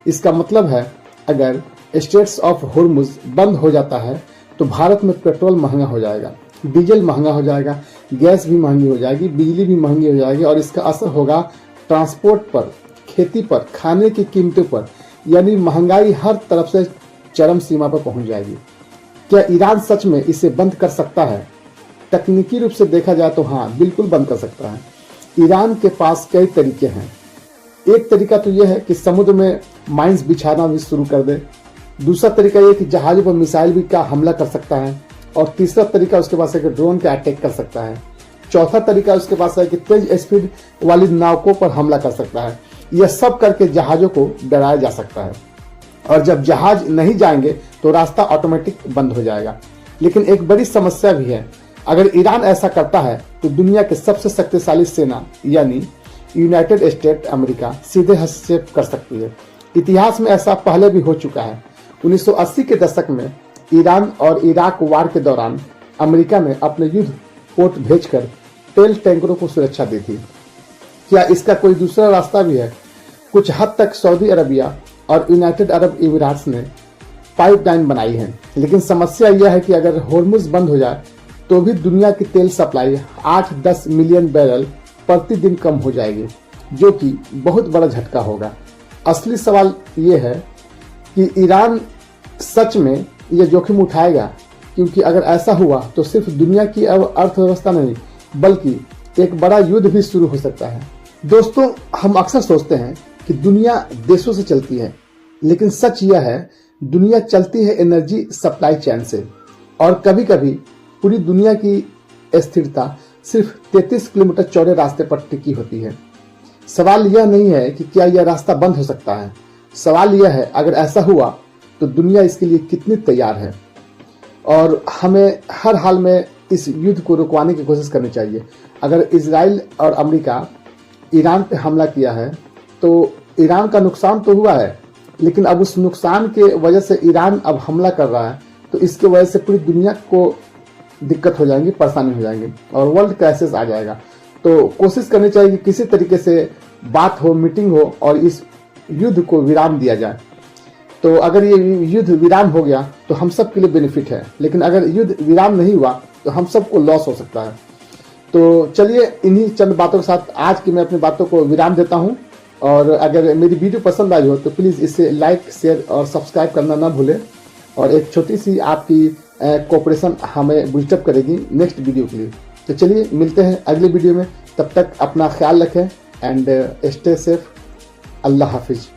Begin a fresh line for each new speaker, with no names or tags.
इसका मतलब है अगर स्ट्रेट्स ऑफ होर्मुज बंद हो जाता है तो भारत में पेट्रोल महंगा हो जाएगा, डीजल महंगा हो जाएगा, गैस भी महंगी हो जाएगी, बिजली भी महंगी हो जाएगी और इसका असर होगा ट्रांसपोर्ट पर, खेती पर, खाने की कीमतों पर, यानी महंगाई हर तरफ से चरम सीमा पर पहुंच जाएगी। क्या ईरान सच में इसे बंद कर सकता है? तकनीकी रूप से देखा जाए तो हाँ, बिल्कुल बंद कर सकता है। ईरान के पास कई तरीके हैं। एक तरीका तो यह है कि समुद्र में माइंस बिछाना भी शुरू कर दे। दूसरा तरीका यह कि जहाजों पर मिसाइल भी का हमला कर सकता है। और तीसरा तरीका उसके पास है कि ड्रोन का अटैक कर सकता है। चौथा तरीका उसके पास है कि तेज स्पीड वाली नावों पर हमला कर सकता है। यह सब करके जहाजों को डराया जा सकता है और जब जहाज नहीं जाएंगे तो रास्ता ऑटोमेटिक बंद हो जाएगा। लेकिन एक बड़ी समस्या भी है। अगर ईरान ऐसा करता है तो दुनिया के सबसे शक्तिशाली सेना यानी यूनाइटेड स्टेट अमेरिका सीधे हस्तक्षेप कर सकती है। इतिहास में ऐसा पहले भी हो चुका है। 1980 के दशक में ईरान और इराक वार के दौरान अमेरिका ने अपने युद्ध पोत भेजकर तेल टैंकरों को सुरक्षा दी थी। क्या इसका कोई दूसरा रास्ता भी है? कुछ हद तक सऊदी अरबिया और यूनाइटेड अरब इमिराट्स ने पाइपलाइन बनाई है, लेकिन समस्या यह है कि अगर होर्मुज बंद हो जाए तो भी दुनिया की तेल सप्लाई 8-10 मिलियन बैरल प्रतिदिन कम हो जाएगी, जो कि बहुत बड़ा झटका होगा। असली सवाल यह है कि ईरान सच में यह जोखिम उठाएगा, क्योंकि अगर ऐसा हुआ तो सिर्फ दुनिया की अर्थव्यवस्था नहीं बल्कि एक बड़ा युद्ध भी शुरू हो सकता है। दोस्तों, हम अक्सर सोचते हैं कि दुनिया देशों से चलती है, लेकिन सच यह है दुनिया चलती है एनर्जी सप्लाई चेन से। और कभी कभी पूरी दुनिया की स्थिरता सिर्फ 33 किलोमीटर चौड़े रास्ते पर टिकी होती है। सवाल यह नहीं है कि क्या यह रास्ता बंद हो सकता है, सवाल यह है अगर ऐसा हुआ तो दुनिया इसके लिए कितनी तैयार है। और हमें हर हाल में इस युद्ध को रुकवाने की कोशिश करनी चाहिए। अगर इजराइल और अमेरिका ईरान पे हमला किया है तो ईरान का नुकसान तो हुआ है, लेकिन अब उस नुकसान के वजह से ईरान अब हमला कर रहा है तो इसके वजह से पूरी दुनिया को दिक्कत हो जाएंगी, परेशानी हो जाएंगी और वर्ल्ड क्राइसिस आ जाएगा। तो कोशिश करनी चाहिए कि किसी तरीके से बात हो, मीटिंग हो और इस युद्ध को विराम दिया जाए। तो अगर ये युद्ध विराम हो गया तो हम सब के लिए बेनिफिट है, लेकिन अगर युद्ध विराम नहीं हुआ तो हम सबको लॉस हो सकता है। तो चलिए, इन्हीं चंद बातों के साथ आज की मैं अपनी बातों को विराम देता हूं। और अगर मेरी वीडियो पसंद आई हो तो प्लीज़ इसे लाइक, शेयर और सब्सक्राइब करना ना भूलें। और एक छोटी सी आपकी कोऑपरेशन हमें बूस्टअप करेगी नेक्स्ट वीडियो के लिए। तो चलिए, मिलते हैं अगले वीडियो में। तब तक अपना ख्याल रखें and stay safe. Allah Hafiz.